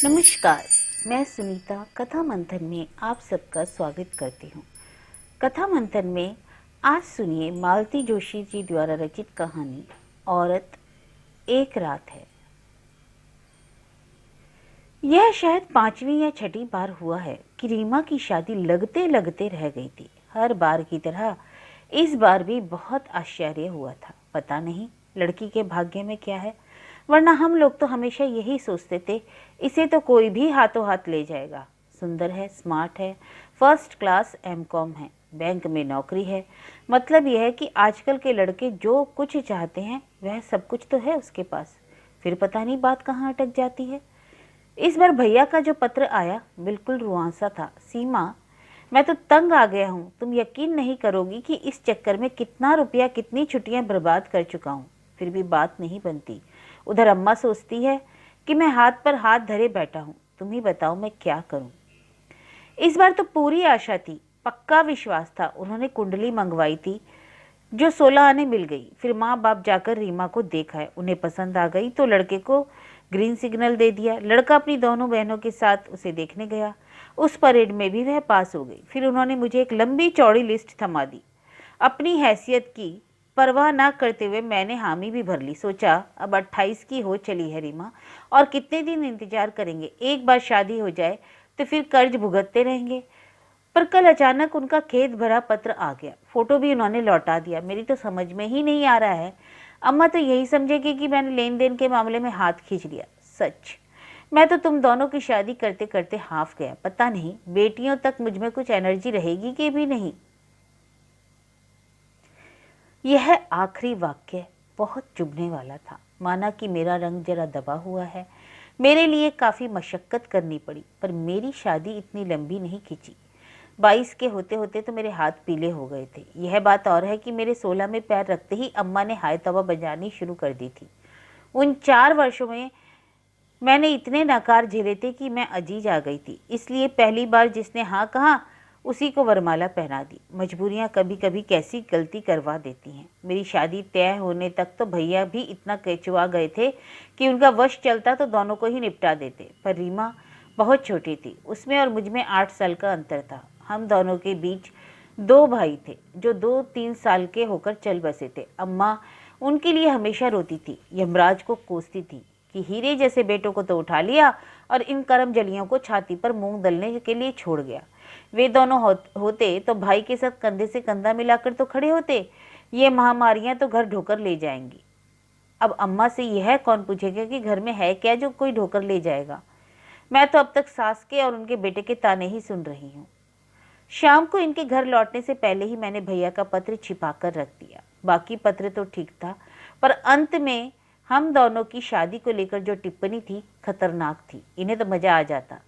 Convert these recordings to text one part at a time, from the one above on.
नमस्कार, मैं सुनीता कथा मंथन में आप सबका स्वागत करती हूँ। कथा मंथन में आज सुनिए मालती जोशी जी द्वारा रचित कहानी औरत एक रात है। यह शायद 5वीं या 6ठी बार हुआ है कि रीमा की शादी लगते लगते रह गई थी। हर बार की तरह इस बार भी बहुत आश्चर्य हुआ था। पता नहीं लड़की के भाग्य में क्या है, वरना हम लोग तो हमेशा यही सोचते थे इसे तो कोई भी हाथों हाथ ले जाएगा। सुंदर है, स्मार्ट है, फर्स्ट क्लास एमकॉम है, बैंक में नौकरी है। मतलब यह है कि आजकल के लड़के जो कुछ चाहते हैं वह सब कुछ तो है उसके पास। फिर पता नहीं बात कहाँ अटक जाती है। इस बार भैया का जो पत्र आया बिल्कुल रुआंसा था। सीमा, मैं तो तंग आ गया हूँ। तुम यकीन नहीं करोगी कि इस चक्कर में कितना रुपया, कितनी छुट्टियां बर्बाद कर चुका हूँ, फिर भी बात नहीं बनती। उधर अम्मा सोचती है कि मैं हाथ पर हाथ धरे बैठा हूँ। तुम ही बताओ मैं क्या करूँ। इस बार तो पूरी आशा थी, पक्का विश्वास था। उन्होंने कुंडली मंगवाई थी जो 16 आने मिल गई। फिर माँ बाप जाकर रीमा को देखा है, उन्हें पसंद आ गई तो लड़के को ग्रीन सिग्नल दे दिया। लड़का अपनी दोनों बहनों के साथ उसे देखने गया। उस परेड में भी वह पास हो गई। फिर उन्होंने मुझे एक लंबी चौड़ी लिस्ट थमा दी। अपनी हैसियत की परवाह ना करते हुए मैंने हामी भी भर ली। सोचा अब 28 की हो चली है रीमा, और कितने दिन इंतजार करेंगे। एक बार शादी हो जाए तो फिर कर्ज भुगतते रहेंगे। पर कल अचानक उनका खेद भरा पत्र आ गया। फोटो भी उन्होंने लौटा दिया। मेरी तो समझ में ही नहीं आ रहा है। अम्मा तो यही समझेगी कि मैंने लेन देन के मामले में हाथ खींच लिया। सच, मैं तो तुम दोनों की शादी करते करते हाफ गया। पता नहीं बेटियों तक मुझ में कुछ एनर्जी रहेगी कि भी नहीं। यह आखिरी वाक्य बहुत चुभने वाला था। माना कि मेरा रंग जरा दबा हुआ है, मेरे लिए काफ़ी मशक्क़त करनी पड़ी, पर मेरी शादी इतनी लंबी नहीं खींची। 22 के होते होते तो मेरे हाथ पीले हो गए थे। यह बात और है कि मेरे 16 में पैर रखते ही अम्मा ने हाय तौबा बजानी शुरू कर दी थी। उन 4 वर्षों में मैंने इतने नकार झेले थे कि मैं अजीज आ गई थी। इसलिए पहली बार जिसने हाँ कहा उसी को वरमाला पहना दी। मजबूरियां कभी कभी कैसी गलती करवा देती हैं। मेरी शादी तय होने तक तो भैया भी इतना केचुआ गए थे कि उनका वश चलता तो दोनों को ही निपटा देते। पर रीमा बहुत छोटी थी, उसमें और मुझ में 8 साल का अंतर था। हम दोनों के बीच 2 भाई थे जो 2-3 साल के होकर चल बसे थे। अम्मा उनके लिए हमेशा रोती थी, यमराज को कोसती थी कि हीरे जैसे बेटों को तो उठा लिया और इन करम जलियों को छाती पर मूंग दलने के लिए छोड़ गया। वे दोनों होते तो भाई के साथ कंधे से कंधा मिलाकर तो खड़े होते। ये महामारियां तो घर ढोकर ले जाएंगी। अब अम्मा से यह कौन पूछेगा कि घर में है क्या जो कोई ढोकर ले जाएगा। मैं तो अब तक सास के और उनके बेटे के ताने ही सुन रही हूँ। शाम को इनके घर लौटने से पहले ही मैंने भैया का पत्र छिपा कर रख दिया। बाकी पत्र तो ठीक था, पर अंत में हम दोनों की शादी को लेकर जो टिप्पणी थी खतरनाक थी। इन्हें तो मजा आ जाता।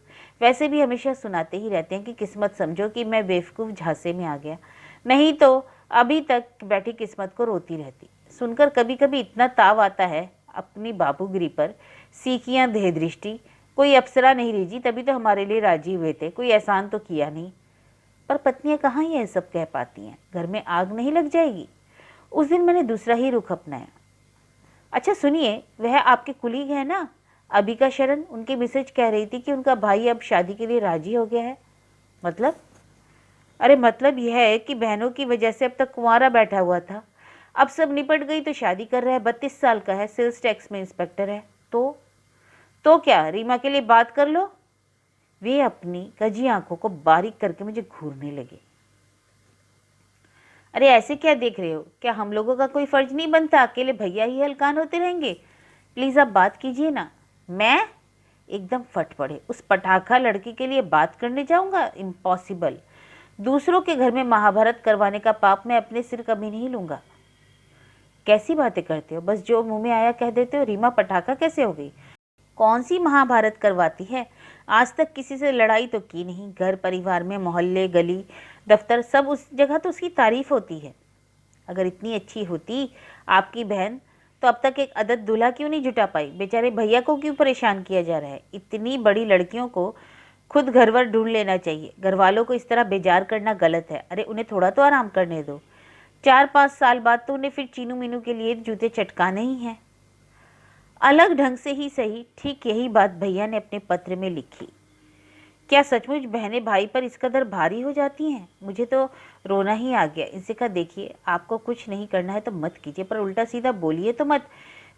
वैसे भी हमेशा सुनाते ही रहते हैं कि किस्मत समझो कि मैं बेवकूफ़ झांसे में आ गया, नहीं तो अभी तक बैठी किस्मत को रोती रहती। सुनकर कभी कभी इतना ताव आता है अपनी बाबूगिरी पर। सीखियाँ देह दृष्टि, कोई अप्सरा नहीं रीजी, तभी तो हमारे लिए राजी हुए थे, कोई एहसान तो किया नहीं। पर पत्नियां कहाँ यह सब कह पाती हैं। घर में आग नहीं लग जाएगी। उस दिन मैंने दूसरा ही रुख अपनाया। अच्छा सुनिए, वह आपके कुलीग है ना, अबिका शरण, उनकी मिसेज कह रही थी कि उनका भाई अब शादी के लिए राजी हो गया है। मतलब? अरे मतलब यह है कि बहनों की वजह से अब तक कुंवारा बैठा हुआ था, अब सब निपट गई तो शादी कर रहा है। 32 साल का है, सेल्स टैक्स में इंस्पेक्टर है। तो क्या रीमा के लिए बात कर लो। वे अपनी कजी आंखों को बारीक करके मुझे घूरने लगे। अरे ऐसे क्या देख रहे हो? क्या हम लोगों का कोई फर्ज नहीं बनता? अकेले भैया ही हलकान होते रहेंगे? प्लीज आप बात कीजिए ना। मैं एकदम फट पड़े। उस पटाखा लड़की के लिए बात करने जाऊंगा? इम्पॉसिबल। दूसरों के घर में महाभारत करवाने का पाप मैं अपने सिर कभी नहीं लूंगा। कैसी बातें करते हो? बस जो मुंह में आया कह देते हो। रीमा पटाखा कैसे हो गई? कौन सी महाभारत करवाती है? आज तक किसी से लड़ाई तो की नहीं। घर परिवार में, मोहल्ले, गली, दफ्तर, सब उस जगह तो उसकी तारीफ होती है। अगर इतनी अच्छी होती आपकी बहन तो अब तक एक अदद दूल्हा क्यों नहीं जुटा पाई? बेचारे भैया को क्यों परेशान किया जा रहा है? इतनी बड़ी लड़कियों को खुद घरवर ढूंढ लेना चाहिए। घर वालों को इस तरह बेजार करना गलत है। अरे उन्हें थोड़ा तो आराम करने दो। 4-5 साल बाद तो उन्हें फिर चीनू मीनू के लिए जूते चटकाने ही हैं। अलग ढंग से ही सही, ठीक यही बात भैया ने अपने पत्र में लिखी। क्या सचमुच बहनें भाई पर इस कदर भारी हो जाती हैं? मुझे तो रोना ही आ गया। इनसे कहा, देखिए आपको कुछ नहीं करना है तो मत कीजिए, पर उल्टा सीधा बोलिए तो मत।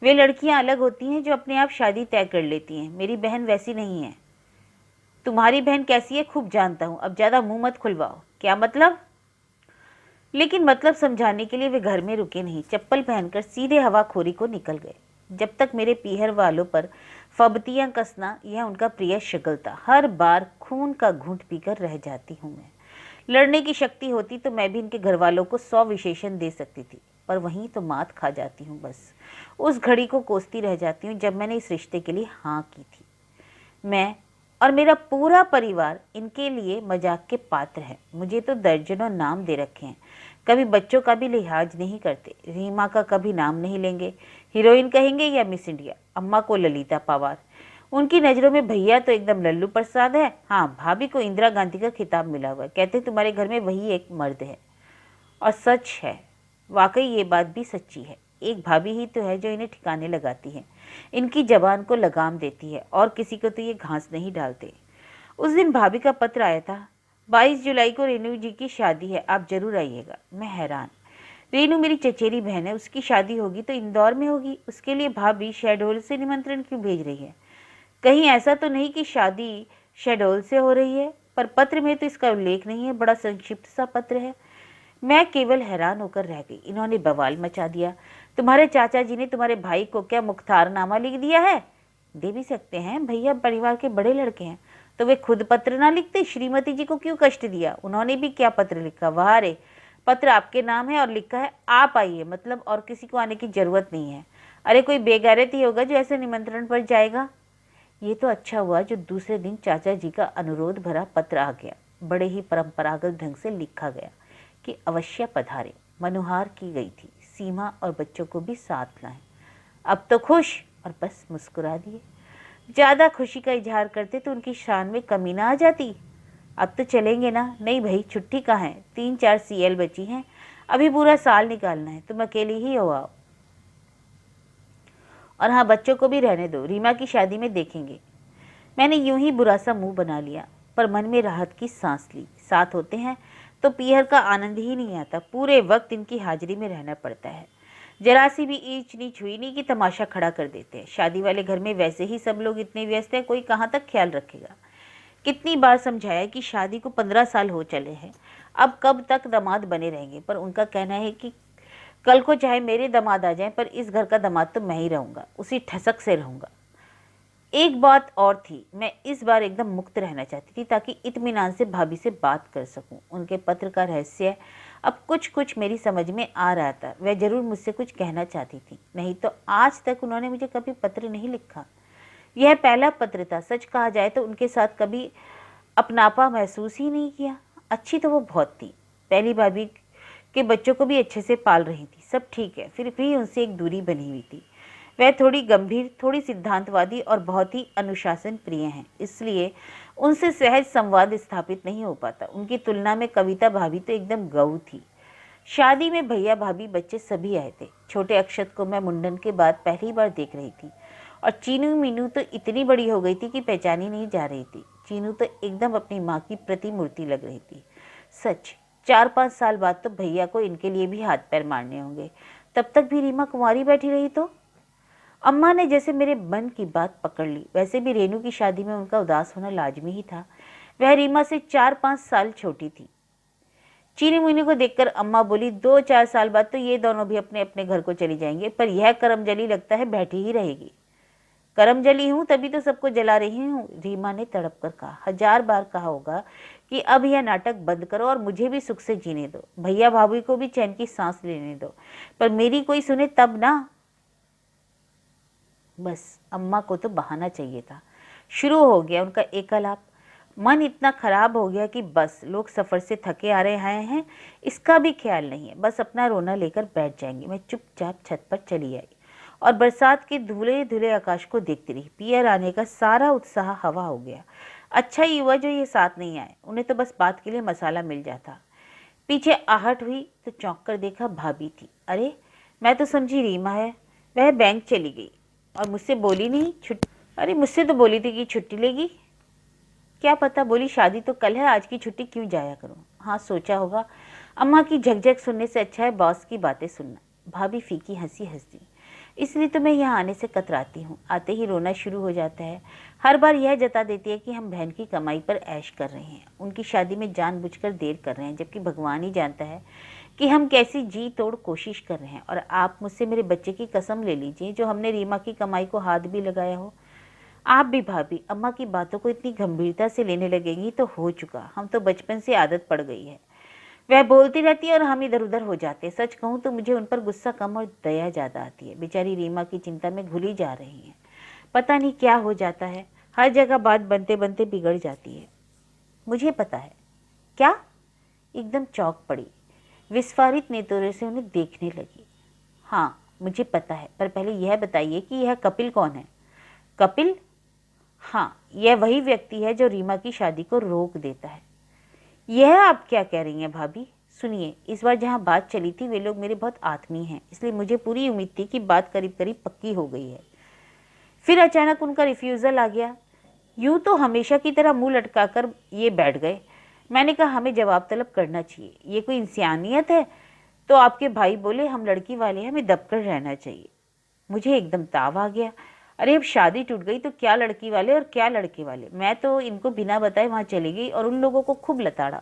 वे लड़कियां अलग होती हैं जो अपने आप शादी तय कर लेती हैं। मेरी बहन वैसी नहीं है। तुम्हारी बहन कैसी है खूब जानता हूँ, अब ज्यादा मुंह मत खुलवाओ। क्या मतलब? लेकिन मतलब समझाने के लिए वे घर में रुके नहीं, चप्पल पहनकर सीधे हवाखोरी को निकल गए। जब तक मेरे पीहर वालों पर फबतियां कसना यह उनका प्रिय शगल था। हर बार खून का घूंट पीकर रह जाती हूँ मैं। लड़ने की शक्ति होती तो मैं भी इनके घर वालों को 100 विशेषण दे सकती थी, पर वहीं तो मात खा जाती हूँ। बस उस घड़ी को कोसती रह जाती हूँ जब मैंने इस रिश्ते के लिए हाँ की थी। मैं और मेरा पूरा परिवार इनके लिए मजाक के पात्र है। मुझे तो दर्जनों नाम दे रखे हैं। कभी बच्चों का भी लिहाज नहीं करते। रीमा का कभी नाम नहीं लेंगे, हीरोइन कहेंगे या मिस इंडिया। अम्मा को ललिता पवार। उनकी नज़रों में भैया तो एकदम लल्लू प्रसाद है। हाँ, भाभी को इंदिरा गांधी का खिताब मिला हुआ है। कहते तुम्हारे घर में वही एक मर्द है। और सच है, वाकई ये बात भी सच्ची है। एक भाभी ही तो है जो इन्हें ठिकाने लगाती है, इनकी जबान को लगाम देती है, और किसी को तो ये घास नहीं डालते। उस दिन भाभी का पत्र आया था, 22 जुलाई को रेणु जी की शादी है, आप जरूर आइएगा। मैं हैरान। रेणु मेरी चचेरी बहन है, उसकी शादी होगी तो इंदौर में होगी। उसके लिए भाभी शहडोल से निमंत्रण क्यों भेज रही है? कहीं ऐसा तो नहीं कि शादी शहडोल से हो रही है? पर पत्र में तो इसका उल्लेख नहीं है। बड़ा संक्षिप्त सा पत्र है। मैं केवल हैरान होकर रह गई। इन्होंने बवाल मचा दिया। तुम्हारे चाचा जी ने तुम्हारे भाई को क्या मुख्तारनामा लिख दिया है? दे भी सकते हैं, भैया परिवार के बड़े लड़के हैं। तो वे खुद पत्र ना लिखते? श्रीमती जी को क्यों कष्ट दिया? उन्होंने भी क्या पत्र लिखा? वाह रे, पत्र आपके नाम है और लिखा है आप आइए, मतलब और किसी को आने की जरूरत नहीं है। अरे कोई बेगैरत ही होगा जो ऐसे निमंत्रण पर जाएगा। ये तो अच्छा हुआ जो दूसरे दिन चाचा जी का अनुरोध भरा पत्र आ गया। बड़े ही परंपरागत ढंग से लिखा गया कि अवश्य पधारे। मनुहार की गई थी, सीमा और बच्चों को भी साथ लाएं। अब तो खुश, और बस मुस्कुरा दिए। ज़्यादा खुशी का इजहार करते तो उनकी शान में कमी ना आ जाती। अब तो चलेंगे ना? नहीं भाई, छुट्टी कहाँ है, 3-4 CL बची हैं, अभी पूरा साल निकालना है। तुम अकेली ही हो, आओ। और हाँ, बच्चों को भी रहने दो, रीमा की शादी में देखेंगे। मैंने यूं ही बुरा सा मुंह बना लिया, पर मन में राहत की सांस ली। साथ होते हैं तो पीहर का आनंद ही नहीं आता, पूरे वक्त इनकी हाजिरी में रहना पड़ता है। जरा सी भी ईच नीच हुई नहीं कि तमाशा खड़ा कर देते हैं। शादी वाले घर में वैसे ही सब लोग इतने व्यस्त हैं, कोई कहाँ तक ख्याल रखेगा। कितनी बार समझाया कि शादी को 15 साल हो चले हैं, अब कब तक दामाद बने रहेंगे, पर उनका कहना है कि कल को चाहे मेरे दामाद आ जाएं, पर इस घर का दामाद तो मैं ही रहूंगा, उसी ठसक से रहूंगा। एक बात और थी, मैं इस बार एकदम मुक्त रहना चाहती थी ताकि इत्मीनान से भाभी से बात कर सकूं। उनके पत्र का रहस्य अब कुछ कुछ मेरी समझ में आ रहा था। वह जरूर मुझसे कुछ कहना चाहती थी, नहीं तो आज तक उन्होंने मुझे कभी पत्र नहीं लिखा। यह पहला पत्र था। सच कहा जाए तो उनके साथ कभी अपनापा महसूस ही नहीं किया। अच्छी तो वो बहुत थी, पहली भाभी के बच्चों को भी अच्छे से पाल रही थी, सब ठीक है, फिर भी उनसे एक दूरी बनी हुई थी। वह थोड़ी गंभीर, थोड़ी सिद्धांतवादी और बहुत ही अनुशासन प्रिय हैं, इसलिए उनसे सहज संवाद स्थापित नहीं हो पाता। उनकी तुलना में कविता भाभी तो एकदम गऊ थी। शादी में भैया भाभी बच्चे सभी आए थे। छोटे अक्षत को मैं मुंडन के बाद पहली बार देख रही थी, और चीनू मीनू तो इतनी बड़ी हो गई थी कि पहचानी नहीं जा रही थी। चीनू तो एकदम अपनी माँ की प्रतिमूर्ति लग रही थी। सच, 4-5 साल बाद तो भैया को इनके लिए भी हाथ पैर मारने होंगे। तब तक भी रीमा कुंवारी बैठी रही तो। अम्मा ने जैसे मेरे मन की बात पकड़ ली। वैसे भी रेनू की शादी में उनका उदास होना लाजमी ही था। वह रीमा से 4-5 साल छोटी थी। चीनी मुनी को देखकर अम्मा बोली, 2-4 साल बाद तो ये दोनों भी अपने अपने घर को चली जाएंगे, पर यह करमजली लगता है बैठी ही रहेगी। करमजली हूँ तभी तो सबको जला रही हूँ, रीमा ने तड़प कर कहा। 1000 बार कहा होगा कि अब यह नाटक बंद करो और मुझे भी सुख से जीने दो, भैया भाभी को भी चैन की सांस लेने दो, पर मेरी कोई सुने तब ना। बस अम्मा को तो बहाना चाहिए था। शुरू हो गया उनका एकालाप। मन इतना खराब हो गया कि बस लोग सफ़र से थके आ रहे हैं, इसका भी ख्याल नहीं है, बस अपना रोना लेकर बैठ जाएंगे। मैं चुपचाप छत पर चली आई और बरसात के धुले धुले आकाश को देखती रही। पियर आने का सारा उत्साह हवा हो गया। अच्छा ही हुआ जो ये साथ नहीं आए, उन्हें तो बस बात के लिए मसाला मिल जाता। पीछे आहट हुई तो चौंक कर देखा भाभी थी। अरे, मैं तो समझी रीमा है। वह बैंक चली गई। और मुझसे बोली नहीं छुट्टी? अरे मुझसे तो बोली थी कि छुट्टी लेगी। क्या पता, बोली शादी तो कल है, आज की छुट्टी क्यों जाया करूं। हाँ, सोचा होगा अम्मा की झकझक सुनने से अच्छा है बॉस की बातें सुनना। भाभी फीकी हंसी हंस दी। इसलिए तो मैं यहाँ आने से कतराती हूँ। आते ही रोना शुरू हो जाता है। हर बार यह जता देती है कि हम बहन की कमाई पर ऐश कर रहे हैं, उनकी शादी में जानबूझकर देर कर रहे हैं, जबकि भगवान ही जानता है कि हम कैसी जी तोड़ कोशिश कर रहे हैं। और आप मुझसे मेरे बच्चे की कसम ले लीजिए, जो हमने रीमा की कमाई को हाथ भी लगाया हो। आप भी भाभी अम्मा की बातों को इतनी गंभीरता से लेने लगेंगी तो हो चुका, हम तो बचपन से आदत पड़ गई है। वह बोलती रहती है और हम इधर उधर हो जाते हैं। सच कहूँ तो मुझे उन पर गुस्सा कम और दया ज़्यादा आती है। बेचारी रीमा की चिंता में घुली जा रही हैं। पता नहीं क्या हो जाता है, हर जगह बात बनते बनते बिगड़ जाती है। मुझे पता है। क्या? एकदम चौंक पड़ी, विस्फारित नेत्रों से उन्हें देखने लगी। हाँ मुझे पता है, पर पहले यह बताइए कि यह कपिल कौन है? कपिल? हाँ, यह वही व्यक्ति है जो रीमा की शादी को रोक देता है। यह आप क्या कह रही हैं भाभी? सुनिए, इस बार जहाँ बात चली थी वे लोग मेरे बहुत आत्मीय हैं, इसलिए मुझे पूरी उम्मीद थी कि बात करीब करीब पक्की हो गई है। फिर अचानक उनका रिफ्यूज़ल आ गया। यूं तो हमेशा की तरह मुंह लटकाकर ये बैठ गए। मैंने कहा हमें जवाब तलब करना चाहिए, ये कोई इंसानियत है? तो आपके भाई बोले हम लड़की वाले हैं, हमें दबकर रहना चाहिए। मुझे एकदम ताव आ गया। अरे अब शादी टूट गई तो क्या लड़की वाले और क्या लड़के वाले। मैं तो इनको बिना बताए वहां चली गई और उन लोगों को खूब लताड़ा।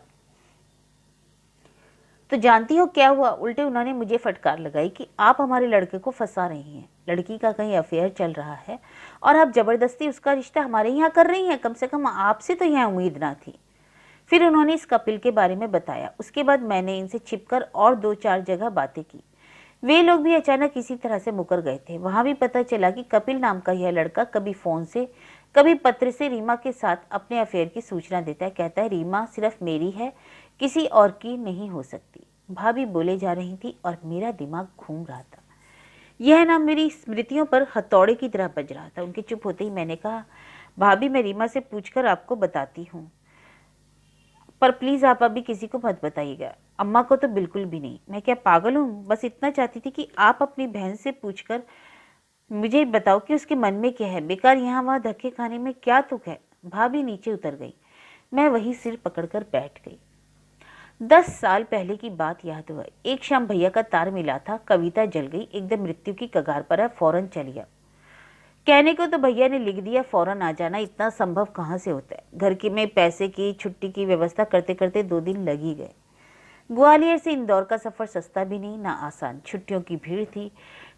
तो जानती हो क्या हुआ? उल्टे उन्होंने मुझे फटकार लगाई कि आप हमारे लड़के को फंसा रही हैं, लड़की का कहीं अफेयर चल रहा है और आप जबरदस्ती उसका रिश्ता हमारे यहाँ कर रही हैं। कम से कम आपसे तो यह उम्मीद ना थी। फिर उन्होंने इस कपिल के बारे में बताया। उसके बाद मैंने इनसे छिपकर और 2-4 जगह बातें की। वे लोग भी अचानक इसी तरह से मुकर गए थे। वहां भी पता चला कि कपिल नाम का यह लड़का कभी फोन से कभी पत्र से रीमा के साथ अपने अफेयर की सूचना देता है। कहता है रीमा सिर्फ मेरी है, किसी और की नहीं हो सकती। भाभी बोले जा रही थी और मेरा दिमाग घूम रहा था। यह नाम मेरी स्मृतियों पर हथौड़े की तरह बज रहा था। उनके चुप होते ही मैंने कहा, भाभी मैं रीमा से पूछकर आपको बताती हूँ, पर प्लीज आप अभी किसी को मत बताइएगा। अम्मा को तो बिल्कुल भी नहीं। मैं क्या पागल हूँ? बस इतना चाहती थी कि आप अपनी बहन से पूछकर मुझे बताओ कि उसके मन में क्या है। बेकार यहाँ वहाँ धक्के खाने में क्या तुक है। भाभी नीचे उतर गई। मैं वही सिर पकड़कर बैठ गई। 10 साल पहले की बात याद हुआ। एक शाम भैया का तार मिला था। कविता जल गई, एकदम मृत्यु की कगार पर है, फौरन चलिए। कहने को तो भैया ने लिख दिया फौरन आ जाना, इतना संभव कहाँ से होता है। घर की में पैसे की छुट्टी की व्यवस्था करते करते 2 दिन लग ही गए। ग्वालियर से इंदौर का सफर सस्ता भी नहीं ना आसान। छुट्टियों की भीड़ थी।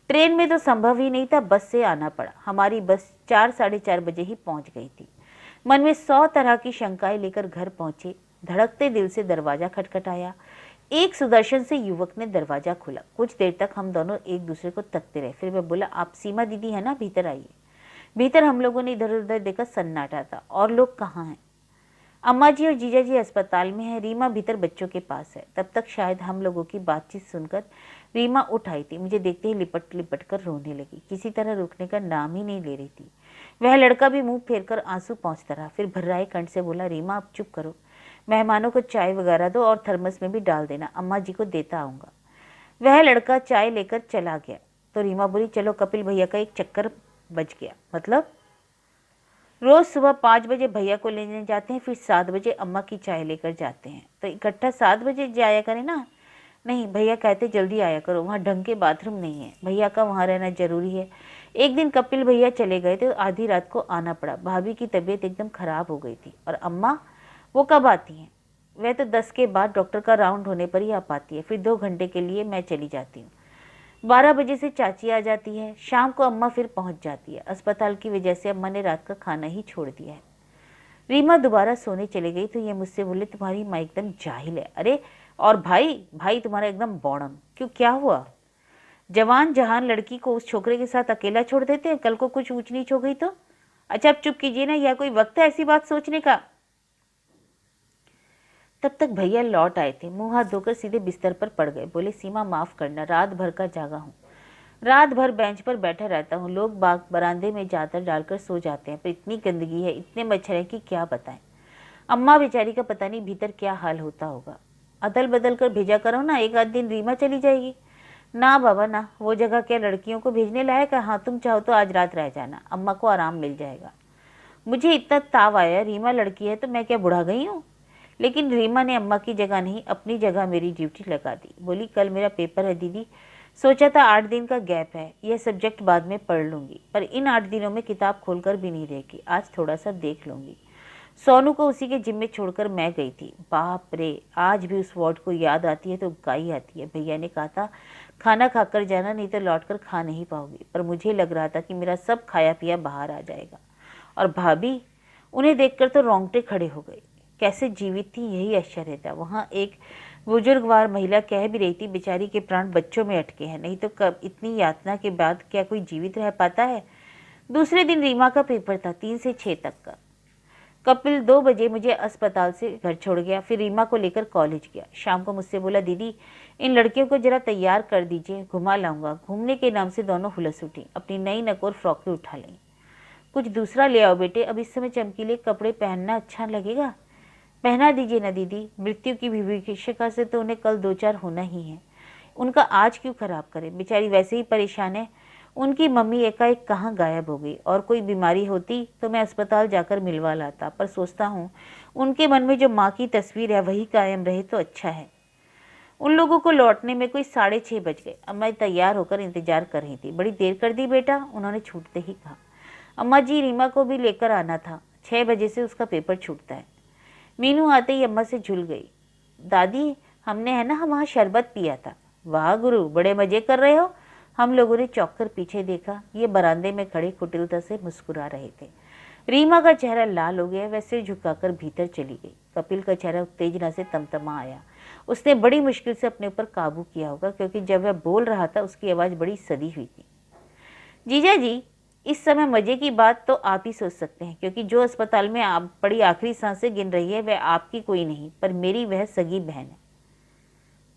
ट्रेन में तो संभव ही नहीं था, बस से आना पड़ा। हमारी बस 4-4:30 बजे ही पहुंच गई थी। मन में 100 तरह की शंकाएं लेकर घर पहुंचे। धड़कते दिल से दरवाजा खटखटाया। एक सुदर्शन से युवक ने दरवाजा खोला। कुछ देर तक हम दोनों एक दूसरे को तकते रहे। फिर मैं बोला, आप सीमा दीदी है ना, भीतर आइए। भीतर हम लोगों ने इधर उधर देखा, सन्नाटा था। और लोग कहाँ हैं? अम्मा जी और जीजा जी अस्पताल में है, रीमा भीतर बच्चों के पास है। तब तक शायद हम लोगों की बातचीत सुनकर रीमा उठ आई थी। मुझे देखते ही लिपट लिपट कर रोने लगी। किसी तरह रुकने का नाम ही नहीं ले रही थी। वह लड़का भी मुंह फेर कर आंसू पोंछता रहा। फिर भर्राए कंठ से बोला, रीमा अब चुप करो, मेहमानों को चाय वगैरह दो और थर्मस में भी डाल देना, अम्मा जी को देता आऊँगा। वह लड़का चाय लेकर चला गया तो रीमा बोली, चलो कपिल भैया का एक चक्कर बच गया। मतलब? रोज सुबह 5 बजे भैया को लेने जाते हैं, फिर 7 बजे अम्मा की चाय लेकर जाते हैं। तो इकट्ठा 7 बजे जाया करें ना। नहीं, भैया कहते जल्दी आया करो, वहाँ ढंग के बाथरूम नहीं है, भैया का वहाँ रहना जरूरी है। एक दिन कपिल भैया चले गए तो आधी रात को आना पड़ा। भाभी की तबीयत एकदम खराब हो गई थी। और अम्मा, वो कब आती हैं? वह तो 10 के बाद डॉक्टर का राउंड होने पर ही आ पाती है। फिर 2 घंटे के लिए मैं चली जाती हूँ। 12 बजे से चाची आ जाती है। शाम को अम्मा फिर पहुंच जाती है। अस्पताल की वजह से अम्मा ने रात का खाना ही छोड़ दिया है। रीमा दोबारा सोने चली गई तो ये मुझसे बोले, तुम्हारी माँ एकदम जाहिल है। अरे और भाई तुम्हारा एकदम बौड़म। क्यों, क्या हुआ? जवान जहान लड़की को उस छोकरे के साथ अकेला छोड़ देते हैं, कल को कुछ ऊंच नीच हो गई तो? अच्छा अब चुप कीजिए ना, यह कोई वक्त है ऐसी बात सोचने का? तब तक भैया लौट आए थे। मुंह हाथ धोकर सीधे बिस्तर पर पड़ गए। बोले, सीमा माफ करना, रात भर का जागा हूँ। रात भर बेंच पर बैठा रहता हूँ। लोग बाग बरामदे में चादर डालकर सो जाते हैं, पर इतनी गंदगी है, इतने मच्छर हैं कि क्या बताएं। अम्मा बेचारी का पता नहीं भीतर क्या हाल होता होगा। अदल बदल कर भेजा करो ना, एक आध दिन रीमा चली जाएगी। ना बाबा ना, वो जगह क्या लड़कियों को भेजने लायक है? हाँ तुम चाहो तो आज रात रह जाना, अम्मा को आराम मिल जाएगा। मुझे इतना ताव आया, रीमा लड़की है तो मैं क्या बुढ़ा गई हूँ? लेकिन रीमा ने अम्मा की जगह नहीं, अपनी जगह मेरी ड्यूटी लगा दी। बोली कल मेरा पेपर है दीदी, सोचा था 8 दिन का गैप है, यह सब्जेक्ट बाद में पढ़ लूंगी, पर इन 8 दिनों में किताब खोलकर भी नहीं देखी, आज थोड़ा सा देख लूंगी। सोनू को उसी के जिम में छोड़कर मैं गई थी। बाप रे, आज भी उस वार्ड को याद आती है तो उबकाई आती है। भैया ने कहा था खाना खाकर जाना, नहीं तो लौटकर खा नहीं पाओगी, पर मुझे लग रहा था कि मेरा सब खाया पिया बाहर आ जाएगा। और भाभी, उन्हें देखकर तो रोंगटे खड़े हो गए। कैसे जीवित थी यही आश्चर्य था। वहाँ एक बुजुर्गवार महिला कह भी रही थी बेचारी के प्राण बच्चों में अटके हैं, नहीं तो कब इतनी यातना के बाद क्या कोई जीवित रह पाता है। दूसरे दिन रीमा का पेपर था, 3 से 6 तक का। कपिल 2 बजे मुझे अस्पताल से घर छोड़ गया, फिर रीमा को लेकर कॉलेज गया। शाम को मुझसे बोला दीदी इन लड़कियों को जरा तैयार कर दीजिए, घुमा लाऊंगा। घूमने के नाम से दोनों हुलस उठी, अपनी नई नकोर फ्रॉकें उठा लें। कुछ दूसरा ले आओ बेटे, अब इस समय चमकीले कपड़े पहनना अच्छा लगेगा। पहना दीजिए ना दीदी, मृत्यु की विभीषिका से तो उन्हें कल 2-4 होना ही है, उनका आज क्यों खराब करें, बेचारी वैसे ही परेशान है। उनकी मम्मी एकाएक कहाँ गायब हो गई, और कोई बीमारी होती तो मैं अस्पताल जाकर मिलवा लाता, पर सोचता हूँ उनके मन में जो माँ की तस्वीर है वही कायम रहे तो अच्छा है। उन लोगों को लौटने में कोई 6:30 बज गए। अम्मा तैयार होकर इंतजार कर रही थी। बड़ी देर कर दी बेटा, उन्होंने छूटते ही कहा। अम्मा जी, रीमा को भी लेकर आना था, 6 बजे से उसका पेपर छूटता है। मीनू आते ही अम्मा से झुल गई। दादी, हमने है ना वहाँ शरबत पिया था। वाह गुरु, बड़े मजे कर रहे हो। हम लोगों ने चौंक कर पीछे देखा, ये बरामदे में खड़े कुटिलता से मुस्कुरा रहे थे। रीमा का चेहरा लाल हो गया, वह सिर झुकाकर भीतर चली गई। कपिल का चेहरा उत्तेजना से तमतमा आया। उसने बड़ी मुश्किल से अपने ऊपर काबू किया होगा, क्योंकि जब वह बोल रहा था उसकी आवाज़ बड़ी सदी हुई थी। जीजा जी, इस समय मजे की बात तो आप ही सोच सकते हैं, क्योंकि जो अस्पताल में आप बड़ी आखिरी सांसें गिन रही है वह आपकी कोई नहीं, पर मेरी वह सगी बहन है।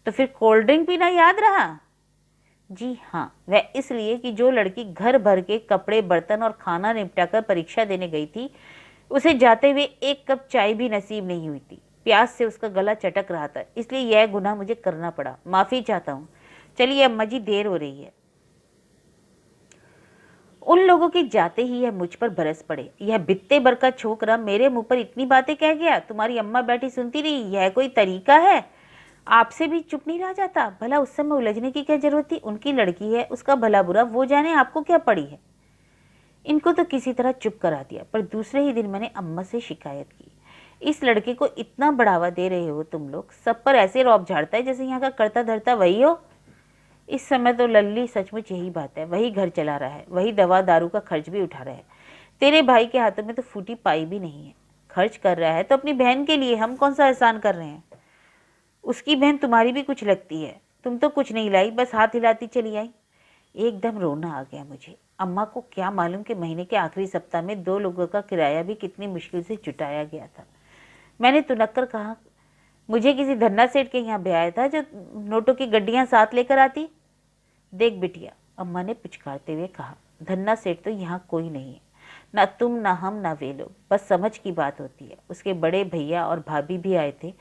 तो फिर कोल्ड ड्रिंक पीना याद रहा? जी हाँ, वह इसलिए कि जो लड़की घर भर के कपड़े बर्तन और खाना निपटाकर परीक्षा देने गई थी, उसे जाते हुए 1 कप चाय भी नसीब नहीं हुई थी। प्यास से उसका गला चटक रहा था, इसलिए यह गुनाह मुझे करना पड़ा। माफी चाहता हूँ। चलिए अम्मा जी, देर हो रही है। उन लोगों के जाते ही यह मुझ पर बरस पड़े। यह बित्ते भर का छोकरा मेरे मुंह पर इतनी बातें कह गया। तुम्हारी अम्मा बैठी सुनती रही, यह कोई तरीका है? आपसे भी चुप नहीं रहा जाता। भला उस समय उलझने की क्या जरूरत थी? उनकी लड़की है, उसका भला बुरा वो जाने, आपको क्या पड़ी है? इनको तो किसी तरह चुप करा दिया, पर दूसरे ही दिन मैंने अम्मा से शिकायत की। इस लड़के को इतना बढ़ावा दे रहे हो तुम लोग, सब पर ऐसे रौब झाड़ता है जैसे यहाँ का करता धरता वही हो। इस समय तो लल्ली सचमुच यही बात है, वही घर चला रहा है, वही दवा दारू का खर्च भी उठा रहा है। तेरे भाई के हाथों में तो फूटी पाई भी नहीं है। खर्च कर रहा है तो अपनी बहन के लिए, हम कौन सा एहसान कर रहे हैं? उसकी बहन तुम्हारी भी कुछ लगती है, तुम तो कुछ नहीं लाई, बस हाथ हिलाती चली आई। एकदम रोना आ गया मुझे। अम्मा को क्या मालूम कि महीने के आखिरी सप्ताह में 2 लोगों का किराया भी कितनी मुश्किल से जुटाया गया था। मैंने तुनक कर कहा, मुझे किसी धन्ना सेठ के यहाँ ब्याया था जो नोटों की गड्डियाँ साथ लेकर आती। देख बिटिया, अम्मा ने पुचकारते हुए कहा, धन्ना सेठ तो यहाँ कोई नहीं है, ना तुम ना हम ना वे लोग, बस समझ की बात होती है। उसके बड़े भैया और भाभी भी आए थे,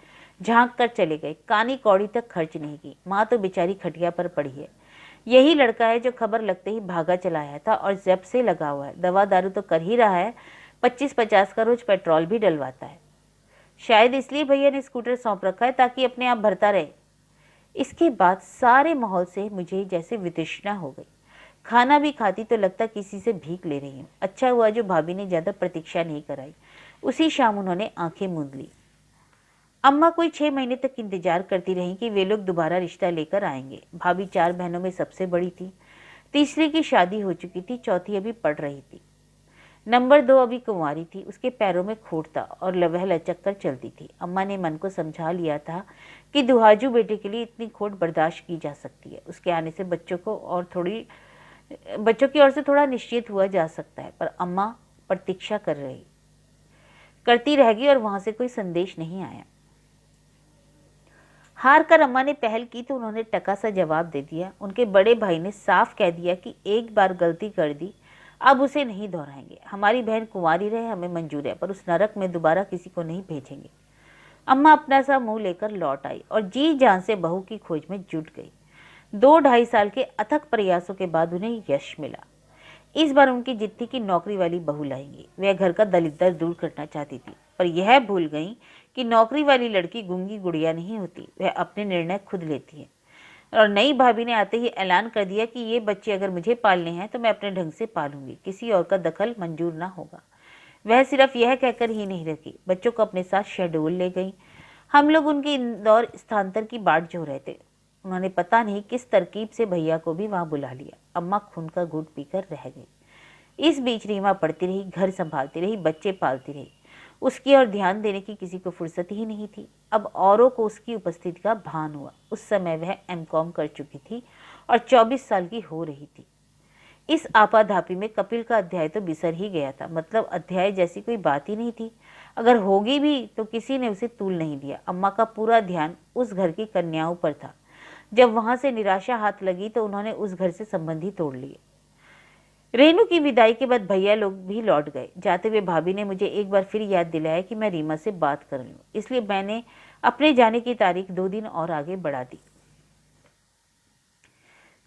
झांक कर चले गए, कानी कौड़ी तक खर्च नहीं की। माँ तो बेचारी खटिया पर पड़ी है। यही लड़का है जो खबर लगते ही भागा चला आया था और जब से लगा हुआ है। दवा दारू तो कर ही रहा है, 25-50 का रोज पेट्रोल भी डलवाता है। शायद इसलिए भैया ने स्कूटर सौंप रखा है ताकि अपने आप भरता रहे। इसके बाद सारे माहौल से मुझे जैसे वितृष्णा हो गई। खाना भी खाती तो लगता किसी से भीख ले रही हूँ। अच्छा हुआ जो भाभी ने ज़्यादा प्रतीक्षा नहीं कराई, उसी शाम उन्होंने आंखें मूंद ली। अम्मा कोई 6 महीने तक इंतजार करती रही कि वे लोग दोबारा रिश्ता लेकर आएंगे। भाभी 4 बहनों में सबसे बड़ी थी, तीसरी की शादी हो चुकी थी, चौथी अभी पढ़ रही थी, नंबर 2 अभी कुंवारी थी। उसके पैरों में खोट था और वह लचक कर चलती थी। अम्मा ने मन को समझा लिया था कि दुहाजू बेटे के लिए इतनी खोट बर्दाश्त की जा सकती है। उसके आने से बच्चों की ओर से थोड़ा निश्चित हुआ जा सकता है, पर अम्मा प्रतीक्षा करती रह गई और वहां से कोई संदेश नहीं आया। हार कर अम्मा ने पहल की तो उन्होंने टका सा जवाब दे दिया। उनके बड़े भाई ने साफ कह दिया कि एक बार गलती कर दी, अब उसे नहीं दोहराएंगे। हमारी बहन कुंवारी रहे, हमें मंजूर है, पर उस नरक में दोबारा किसी को नहीं भेजेंगे। अम्मा अपना सा मुंह लेकर लौट आई और जी जान से बहू की खोज में जुट गई। 2 ढाई साल के अथक प्रयासों के बाद उन्हें यश मिला। इस बार उनकी जिद थी कि नौकरी वाली बहू लाएंगी। वह घर का दलिद्दर दूर करना चाहती थी, पर यह भूल गई कि नौकरी वाली लड़की गूंगी गुड़िया नहीं होती, वह अपने निर्णय खुद लेती है। और नई भाभी ने आते ही ऐलान कर दिया कि ये बच्चे अगर मुझे पालने हैं तो मैं अपने ढंग से पालूंगी, किसी और का दखल मंजूर ना होगा। वह सिर्फ यह कहकर ही नहीं रखी, बच्चों को अपने साथ शहडोल ले गई। हम लोग उनके इंदौर स्थानांतर की बाट जो रहे थे। उन्होंने पता नहीं किस तरकीब से भैया को भी वहां बुला लिया। अम्मा खून का घूंट पीकर रह गई। इस बीच रीमा पढ़ती रही, घर संभालती रही, बच्चे पालती रही। उसकी और ध्यान देने की किसी को फुर्सत ही नहीं थी। अब औरों को उसकी उपस्थिति का भान हुआ। उस समय वह एमकॉम कर चुकी थी और 24 साल की हो रही थी। इस आपाधापी में कपिल का अध्याय तो बिसर ही गया था। मतलब अध्याय जैसी कोई बात ही नहीं थी। अगर होगी भी तो किसी ने उसे तूल नहीं दिया। अम्मा का पूरा ध्यान उस घर की कन्याओं पर था। जब वहां से निराशा हाथ लगी तो उन्होंने उस घर से संबंध ही तोड़ लिए। रेनू की विदाई के बाद भैया लोग भी लौट गए। जाते हुए भाभी ने मुझे एक बार फिर याद दिलाया कि मैं रीमा से बात कर लूं, इसलिए मैंने अपने जाने की तारीख 2 दिन और आगे बढ़ा दी।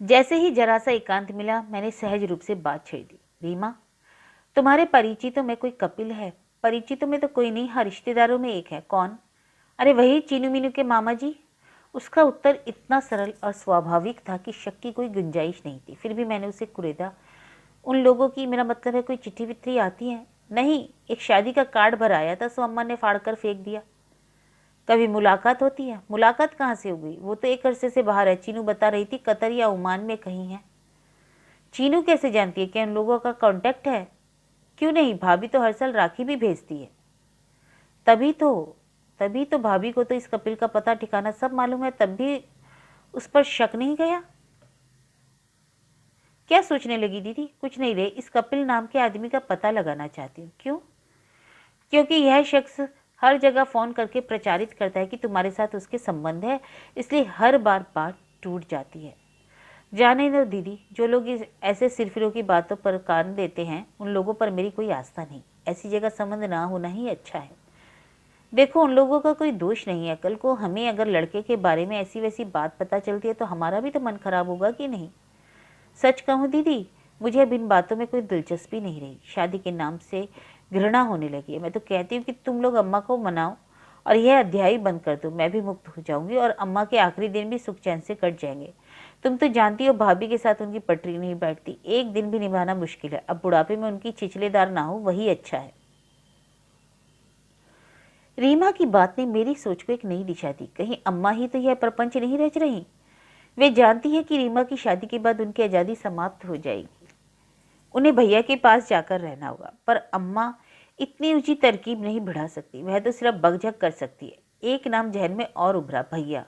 जैसे ही जरा सा एकांत मिला, मैंने सहज रूप से बात छेड़ दी। रीमा, तुम्हारे परिचितों में कोई कपिल है? परिचितों में तो कोई नहीं, हाँ रिश्तेदारों में एक है। कौन? अरे वही चीनू मीनू के मामा जी। उसका उत्तर इतना सरल और स्वाभाविक था कि शक की कोई गुंजाइश नहीं थी। फिर भी मैंने उसे कुरेदा। उन लोगों की, मेरा मतलब है कोई चिट्ठी विट्ठी आती है? नहीं, एक शादी का कार्ड भर आया था, सो अम्मा ने फाड़ कर फेंक दिया। कभी मुलाकात होती है? मुलाकात कहाँ से हो गई? वो तो एक अरसे से बाहर है, चीनू बता रही थी, कतर या ओमान में कहीं है। चीनू कैसे जानती है? क्या उन लोगों का कांटेक्ट है? क्यों नहीं, भाभी तो हर साल राखी भी भेजती है। तभी तो भाभी को तो इस कपिल का पता ठिकाना सब मालूम है, तब भी उस पर शक नहीं गया। क्या सोचने लगी दीदी? कुछ नहीं रे, इस कपिल नाम के आदमी का पता लगाना चाहती हूँ। क्यों? क्योंकि यह शख्स हर जगह फोन करके प्रचारित करता है कि तुम्हारे साथ उसके संबंध है, इसलिए हर बार बात टूट जाती है। जाने दो दीदी, जो लोग इस ऐसे सिरफिरों की बातों पर कान देते हैं, उन लोगों पर मेरी कोई आस्था नहीं। ऐसी जगह संबंध ना होना ही अच्छा है। देखो, उन लोगों का कोई दोष नहीं है। कल को हमें अगर लड़के के बारे में ऐसी वैसी बात पता चलती है तो हमारा भी तो मन खराब होगा कि नहीं? सच कहूँ दीदी, मुझे अब इन बातों में कोई दिलचस्पी नहीं रही। शादी के नाम से घृणा होने लगी है। मैं तो कहती हूँ कि तुम लोग अम्मा को मनाओ और यह अध्याय बंद कर दो। मैं भी मुक्त हो जाऊंगी और अम्मा के आखिरी दिन भी सुख चैन से कट जाएंगे। तुम तो जानती हो भाभी के साथ उनकी पटरी नहीं बैठती, एक दिन भी निभाना मुश्किल है। अब बुढ़ापे में उनकी चिचलेदार ना हो, वही अच्छा है। रीमा की बात ने मेरी सोच को एक नई दिशा दी। कहीं अम्मा ही तो यह प्रपंच नहीं रच रही? वे जानती है कि रीमा की शादी के बाद उनकी आज़ादी समाप्त हो जाएगी, उन्हें भैया के पास जाकर रहना होगा। पर अम्मा इतनी ऊंची तरकीब नहीं बढ़ा सकती, वह तो सिर्फ बकझक कर सकती है। एक नाम जहन में और उभरा, भैया।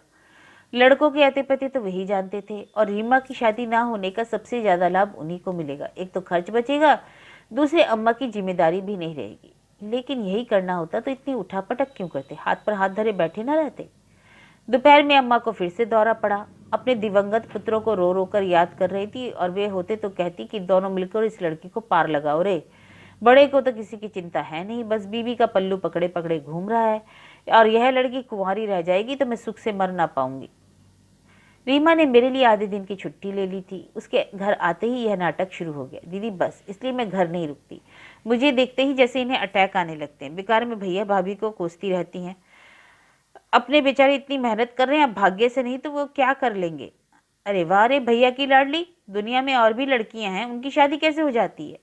लड़कों के आते पते तो वही जानते थे, और रीमा की शादी ना होने का सबसे ज्यादा लाभ उन्हीं को मिलेगा। एक तो खर्च बचेगा, दूसरे अम्मा की जिम्मेदारी भी नहीं रहेगी। लेकिन यही करना होता तो इतनी उठापटक क्यों करते? हाथ पर हाथ धरे बैठे ना रहते। दोपहर में अम्मा को फिर से दौरा पड़ा। अपने दिवंगत पुत्रों को रो रो कर याद कर रही थी, और वे होते तो कहती कि दोनों मिलकर इस लड़की को पार लगाओ रे। बड़े को तो किसी की चिंता है नहीं, बस बीवी का पल्लू पकड़े पकड़े घूम रहा है, और यह लड़की कुंवारी रह जाएगी तो मैं सुख से मर ना पाऊंगी। रीमा ने मेरे लिए आधे दिन की छुट्टी ले ली थी। उसके घर आते ही यह नाटक शुरू हो गया। दीदी बस, इसलिए मैं घर नहीं रुकती। मुझे देखते ही जैसे इन्हें अटैक आने लगते हैं। बेकार में भैया भाभी को कोसती रहती हैं। अपने बेचारे इतनी मेहनत कर रहे हैं, अब भाग्य से नहीं तो वो क्या कर लेंगे। अरे वाह रे भैया की लाडली, दुनिया में और भी लड़कियां हैं, उनकी शादी कैसे हो जाती है?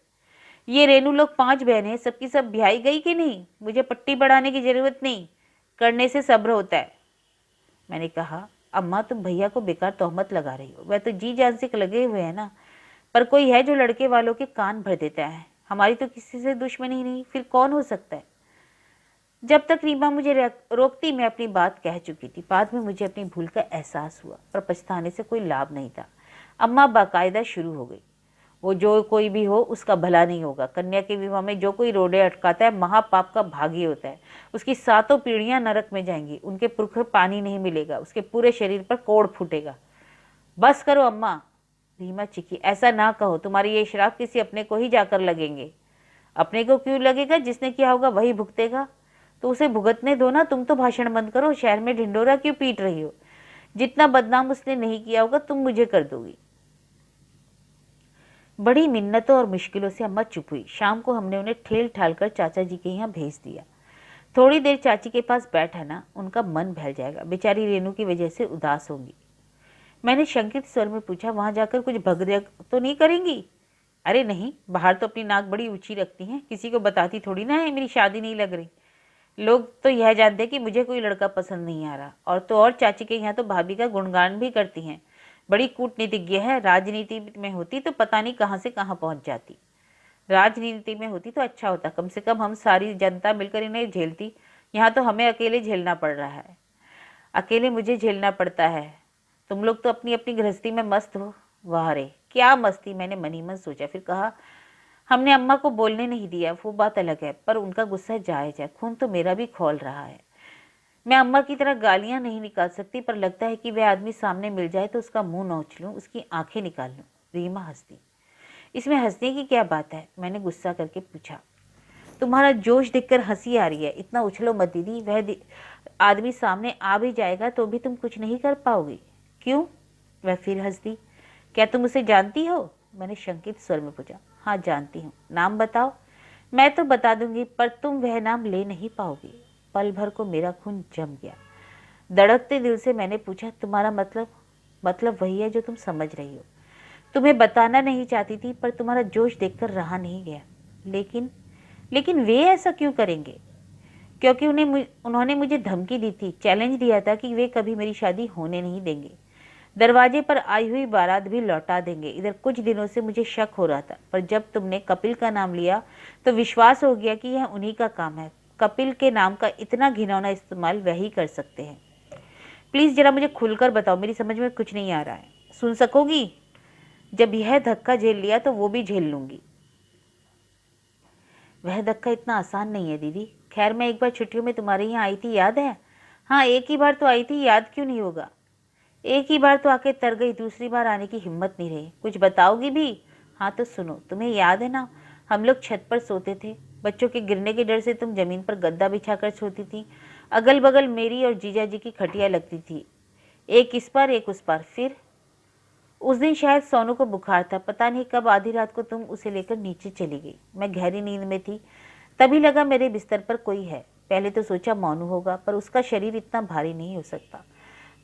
ये रेनू लोग 5 बहनें, सबकी सब ब्याही गई कि नहीं? मुझे पट्टी बढ़ाने की जरूरत नहीं, करने से सब्र होता है। मैंने कहा, अम्मा तुम भैया को बेकार तोहमत लगा रही हो, वह तो जी जान से लगे हुए हैं ना। पर कोई है जो लड़के वालों के कान भर देता है। हमारी तो किसी से दुश्मनी नहीं, फिर कौन हो सकता है? जब तक रीमा मुझे रोकती, मैं अपनी बात कह चुकी थी। बाद में मुझे अपनी भूल का एहसास हुआ, पर पछताने से कोई लाभ नहीं था। अम्मा बाकायदा शुरू हो गई, वो जो कोई भी हो उसका भला नहीं होगा। कन्या के विवाह में जो कोई रोड़े अटकाता है महापाप का भागी होता है। उसकी 7 पीढ़ियां नरक में जाएंगी, उनके पुरखों पानी नहीं मिलेगा, उसके पूरे शरीर पर कोड़ फूटेगा। बस करो अम्मा, रीमा चिकी, ऐसा ना कहो। तुम्हारी ये श्राप किसी अपने को ही जाकर लगेंगे। अपने को क्यों लगेगा? जिसने किया होगा वही भुगतेगा, तो उसे भुगतने दो ना। तुम तो भाषण बंद करो, शहर में ढिंडोरा क्यों पीट रही हो? जितना बदनाम उसने नहीं किया होगा तुम मुझे कर दोगी। बड़ी मिन्नतों और मुश्किलों से अम्मा चुप हुई। शाम को हमने उन्हें ठेल ठाल कर चाचा जी के यहाँ भेज दिया। थोड़ी देर चाची के पास बैठा ना, उनका मन बहल जाएगा। बेचारी रेनू की वजह से उदास होंगी। मैंने शंकित स्वर में पूछा, वहां जाकर कुछ भगदड़ तो नहीं करेंगी? अरे नहीं, बाहर तो अपनी नाक बड़ी ऊंची रखती हैं, किसी को बताती थोड़ी ना है मेरी शादी नहीं लग रही। लोग तो यह जानते हैं कि मुझे कोई लड़का पसंद नहीं आ रहा। और तो और चाची के यहाँ तो भाभी का गुणगान भी करती हैं, बड़ी कूटनीतिज्ञ है। राजनीति में होती तो पता नहीं कहाँ से कहाँ पहुँच जाती। राजनीति में होती तो अच्छा होता, कम से कम हम सारी जनता मिलकर इन्हें झेलती। यहाँ तो हमें अकेले झेलना पड़ रहा है। अकेले मुझे झेलना पड़ता है। तुम लोग तो अपनी अपनी गृहस्थी में मस्त हो। वाह रे क्या मस्ती, मैंने मन ही मन सोचा। फिर कहा, हमने अम्मा को बोलने नहीं दिया, वो बात अलग है, पर उनका गुस्सा जायज है। खून तो मेरा भी खौल रहा है। मैं अम्मा की तरह गालियां नहीं निकाल सकती, पर लगता है कि वह आदमी सामने मिल जाए तो उसका मुंह नोच लूं, उसकी आंखें निकाल लूं। रीमा हंसती। इसमें हंसने की क्या बात है? मैंने गुस्सा करके पूछा। तुम्हारा जोश देखकर हंसी आ रही है। इतना उछलो मत दीदी, वह आदमी सामने आ भी जाएगा तो भी तुम कुछ नहीं कर पाओगी। क्यों? वह फिर हंस दी। क्या तुम उसे जानती हो? मैंने शंकित स्वर में पूछा। हाँ जानती हूँ। नाम बताओ। मैं तो बता दूंगी, पर तुम वह नाम ले नहीं पाओगी। पल भर को मेरा खून जम गया। धड़कते दिल से मैंने पूछा, तुम्हारा मतलब वही है जो तुम समझ रही हो। तुम्हें बताना नहीं चाहती थी, पर तुम्हारा जोश देखकर रहा नहीं गया। लेकिन वे ऐसा क्यों करेंगे? क्योंकि उन्होंने मुझे धमकी दी थी, चैलेंज दिया था कि वे कभी मेरी शादी होने नहीं देंगे। दरवाजे पर आई हुई बारात भी लौटा देंगे। इधर कुछ दिनों से मुझे शक हो रहा था, पर जब तुमने कपिल का नाम लिया तो विश्वास हो गया कि यह उन्हीं का काम है। कपिल के नाम का इतना घिनौना इस्तेमाल वही कर सकते हैं। प्लीज जरा मुझे खुलकर बताओ, मेरी समझ में कुछ नहीं आ रहा है। सुन सकोगी? जब यह धक्का झेल लिया तो वो भी झेल लूंगी। वह धक्का इतना आसान नहीं है दीदी। खैर मैं एक बार छुट्टियों में तुम्हारे यहाँ आई थी, याद है? हाँ एक ही बार तो आई थी, याद क्यों नहीं होगा? एक ही बार तो आके तर गई, दूसरी बार आने की हिम्मत नहीं रही। कुछ बताओगी भी? हाँ तो सुनो, तुम्हें याद है ना, हम लोग छत पर सोते थे। बच्चों के गिरने के डर से तुम जमीन पर गद्दा बिछाकर सोती थी। अगल बगल मेरी और जीजा जी की खटिया लगती थी, एक इस पार एक उस पार। फिर उस दिन शायद सोनू को बुखार था, पता नहीं कब आधी रात को तुम उसे लेकर नीचे चली गई। मैं गहरी नींद में थी, तभी लगा मेरे बिस्तर पर कोई है। पहले तो सोचा मोनू होगा, पर उसका शरीर इतना भारी नहीं हो सकता।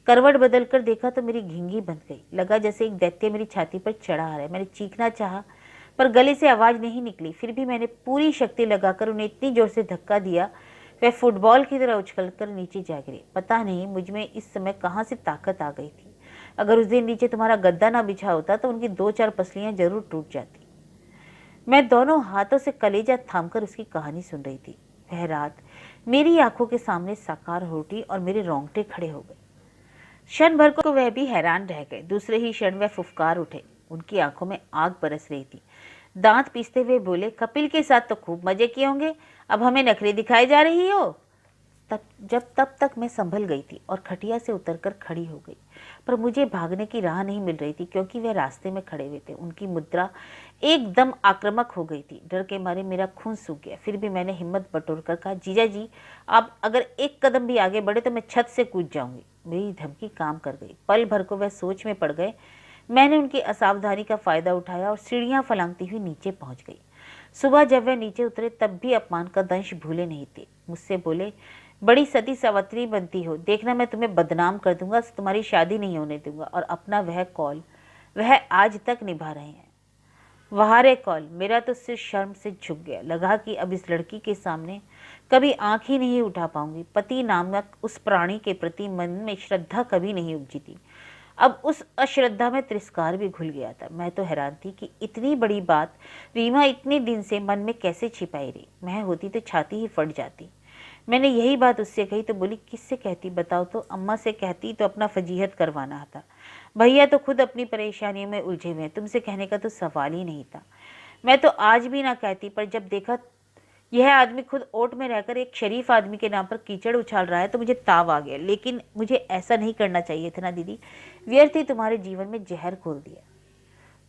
करवट बदल कर देखा तो मेरी घिंगी बंध गई। लगा जैसे एक दैत्य मेरी छाती पर चढ़ा आ रहा है। मैंने चीखना चाहा, पर गले से आवाज नहीं निकली। फिर भी मैंने पूरी शक्ति लगाकर उन्हें इतनी जोर से धक्का दिया, वह फुटबॉल की तरह उछलकर नीचे जा गिरे। पता नहीं मुझ में इस समय कहाँ से ताकत आ गई थी। अगर उस दिन नीचे तुम्हारा गद्दा ना बिछा होता तो उनकी 2-4 पसलियां जरूर टूट जाती। मैं दोनों हाथों से कलेजा थामकर उसकी कहानी सुन रही थी। वह रात मेरी आंखों के सामने साकार हो उठी और मेरे रोंगटे खड़े हो गए। क्षण भर को वह भी हैरान रह गए। दूसरे ही क्षण वह फुफकार उठे। उनकी आंखों में आग बरस रही थी। दांत पीसते हुए बोले, कपिल के साथ तो खूब मजे किए होंगे, अब हमें नखरे दिखाई जा रही हो? तब तक मैं संभल गई थी और खटिया से उतरकर खड़ी हो गई। पर मुझे भागने की राह नहीं मिल रही थी, क्योंकि वह रास्ते में खड़े हुए थे। उनकी मुद्रा एकदम आक्रामक हो गई थी। डर के मारे मेरा खून सूख गया। फिर भी मैंने हिम्मत बटोरकर कहा, जीजा जी आप अगर एक कदम भी आगे बढ़े तो मैं छत से कूद जाऊंगी। मेरी धमकी काम कर गई। पल भर को वह सोच में पड़ गए। मैंने उनकी असावधानी का फायदा उठाया और सीढ़ियां फलांगती हुई नीचे पहुंच गई। सुबह जब वह नीचे उतरे तब भी अपमान का दंश भूले नहीं थे। मुझसे बोले, बड़ी सती सावित्री बनती हो, देखना मैं तुम्हें बदनाम कर दूंगा, तुम्हारी शादी नहीं होने दूंगा। और अपना वह कौल वह आज तक निभा रहे हैं। वहारे कौल। मेरा तो सिर शर्म से झुक गया। लगा कि अब इस लड़की के सामने कभी आंख ही नहीं उठा पाऊंगी। पति नामक उस प्राणी के प्रति मन में श्रद्धा कभी नहीं उपजी थी। अब उस अश्रद्धा में तिरस्कार भी घुल गया था। मैं तो हैरान थी कि इतनी बड़ी बात रीमा इतने दिन से मन में कैसे छिपाई रही। मैं होती तो छाती ही फट जाती। मैंने यही बात उससे कही तो बोली, किससे कहती बताओ तो? अम्मा से कहती तो अपना फजीहत करवाना था। भैया तो खुद अपनी परेशानियों में उलझे हुए हैं, तुमसे कहने का तो सवाल ही नहीं था। मैं तो आज भी ना कहती, पर जब देखा यह आदमी खुद ओट में रहकर एक शरीफ आदमी के नाम पर कीचड़ उछाल रहा है तो मुझे ताव आ गया। लेकिन मुझे ऐसा नहीं करना चाहिए था ना दीदी। व्यर्थ ही तुम्हारे जीवन में जहर घोल दिया।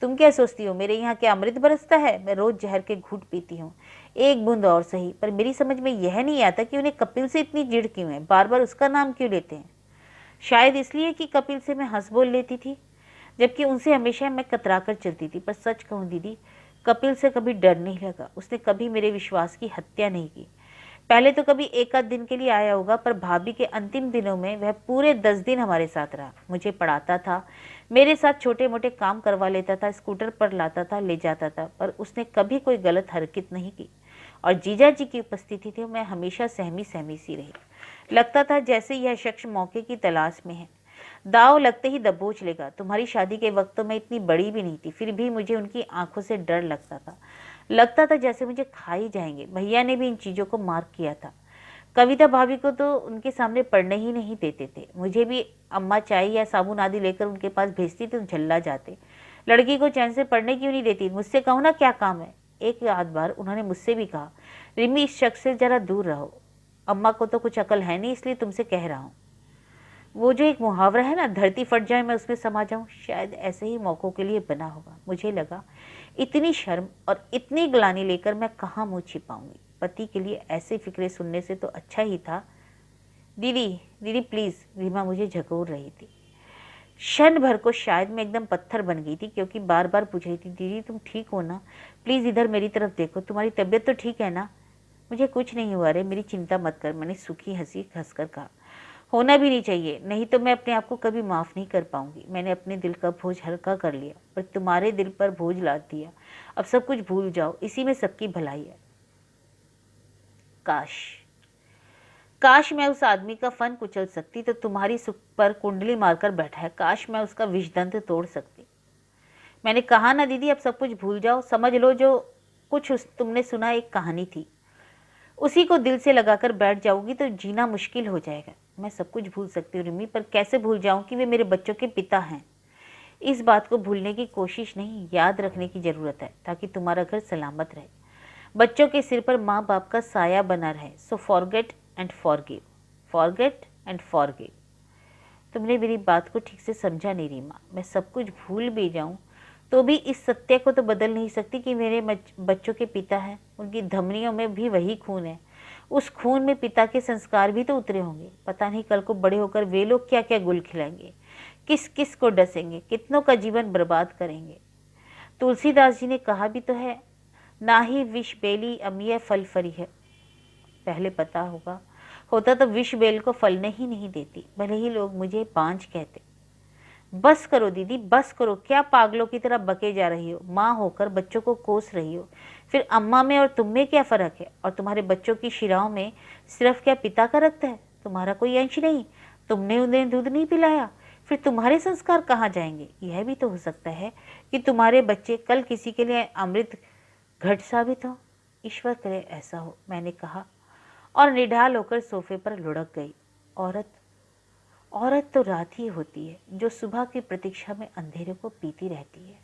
तुम क्या सोचती हो मेरे यहाँ क्या अमृत बरसता है? मैं रोज जहर के घूंट पीती हूँ, एक बूंद और सही। पर मेरी समझ में यह नहीं आता कि उन्हें कपिल से इतनी जिद क्यों है, बार बार उसका नाम क्यों लेते हैं। शायद इसलिए कि कपिल से मैं हंस बोल लेती थी, जबकि उनसे हमेशा मैं कतरा कर चलती थी। पर सच कहूँ दीदी, कपिल से कभी डर नहीं लगा। उसने कभी मेरे विश्वास की हत्या नहीं की। पहले तो कभी एक आध दिन के लिए आया होगा, पर भाभी के अंतिम दिनों में वह पूरे 10 दिन हमारे साथ रहा। मुझे पढ़ाता था, मेरे साथ छोटे मोटे काम करवा लेता था, स्कूटर पर लाता था, ले जाता था, पर उसने कभी कोई गलत हरकत नहीं की। और जीजा जी की उपस्थिति थी मैं हमेशा सहमी सहमी सी रही। लगता था जैसे यह शख्स मौके की तलाश में है, दाव लगते ही दबोच लेगा। तुम्हारी शादी के वक्त तो मैं इतनी बड़ी भी नहीं थी, फिर भी मुझे उनकी आंखों से डर लगता था जैसे मुझे खा ही जाएंगे। भैया ने भी इन चीज़ों को मार्क किया था। कविता भाभी को तो उनके सामने पढ़ने ही नहीं देते थे। मुझे भी अम्मा चाय या साबुन आदि लेकर उनके पास भेजती तो झल्ला जाते। लड़की को चैन से पढ़ने क्यों नहीं देती? मुझसे कहो ना क्या काम है। एक आध बार उन्होंने मुझसे भी कहा, रिमी इस शख्स से जरा दूर रहो, अम्मा को तो कुछ अकल है नहीं, इसलिए तुमसे कह रहा हूँ। वो जो एक मुहावरा है ना, धरती फट जाए मैं उसमें समा जाऊं, शायद ऐसे ही मौक़ों के लिए बना होगा। मुझे लगा इतनी शर्म और इतनी ग्लानि लेकर मैं कहाँ मुँह छिपाऊंगी। पति के लिए ऐसी फिक्रें सुनने से तो अच्छा ही था। दीदी दीदी प्लीज़, रीमा मुझे झकोर रही थी। क्षण भर को शायद मैं एकदम पत्थर बन गई थी, क्योंकि बार बार पूछ रही थी, दीदी तुम ठीक हो ना? प्लीज़ इधर मेरी तरफ देखो, तुम्हारी तबीयत तो ठीक है ना? मुझे कुछ नहीं हुआ रे, मेरी चिंता मत कर, मैंने सूखी हंसी हंसकर कहा। होना भी नहीं चाहिए, नहीं तो मैं अपने आप को कभी माफ़ नहीं कर पाऊंगी। मैंने अपने दिल का बोझ हल्का कर लिया, पर तुम्हारे दिल पर बोझ लाद दिया। अब सब कुछ भूल जाओ, इसी में सबकी भलाई है। काश काश मैं उस आदमी का फन कुचल सकती, तो तुम्हारी सुख पर कुंडली मारकर बैठा है। काश मैं उसका विषदंत तोड़ सकती। मैंने कहा ना दीदी, अब सब कुछ भूल जाओ। समझ लो जो कुछ तुमने सुना एक कहानी थी, उसी को दिल से लगाकर बैठ जाओगी तो जीना मुश्किल हो जाएगा। मैं सब कुछ भूल सकती हूँ रिमी, पर कैसे भूल जाऊँ कि वे मेरे बच्चों के पिता हैं। इस बात को भूलने की कोशिश नहीं, याद रखने की ज़रूरत है, ताकि तुम्हारा घर सलामत रहे, बच्चों के सिर पर माँ बाप का साया बना रहे। So forget and forgive, forget and forgive. तुमने मेरी बात को ठीक से समझा नहीं रीमा। मैं सब कुछ भूल भी जाऊँ तो भी इस सत्य को तो बदल नहीं सकती कि मेरे बच्चों के पिता हैं। उनकी धमनियों में भी वही खून है। उस खून में पिता के संस्कार भी तो उतरे होंगे। पता नहीं कल को बड़े होकर वे लोग क्या क्या गुल खिलाएंगे, किस किस को डसेंगे, कितनों का जीवन बर्बाद करेंगे। तुलसीदास जी ने कहा भी तो है, ना ही विष बेली अमिय फल फरी है। पहले पता होता तो विष बेल को फलने ही नहीं देती, भले ही लोग मुझे बांझ कहते। बस करो दीदी, बस करो। क्या पागलों की तरह बके जा रही हो? माँ होकर बच्चों को कोस रही हो। फिर अम्मा में और तुम में क्या फ़र्क है? और तुम्हारे बच्चों की शिराओं में सिर्फ क्या पिता का रक्त है? तुम्हारा कोई अंश नहीं? तुमने उन्हें दूध नहीं पिलाया, फिर तुम्हारे संस्कार कहाँ जाएंगे? यह भी तो हो सकता है कि तुम्हारे बच्चे कल किसी के लिए अमृत घट साबित हो। ईश्वर करे ऐसा हो, मैंने कहा, और निढाल होकर सोफे पर लुढ़क गई। औरत औरत तो रात ही होती है जो सुबह की प्रतीक्षा में अंधेरे को पीती रहती है।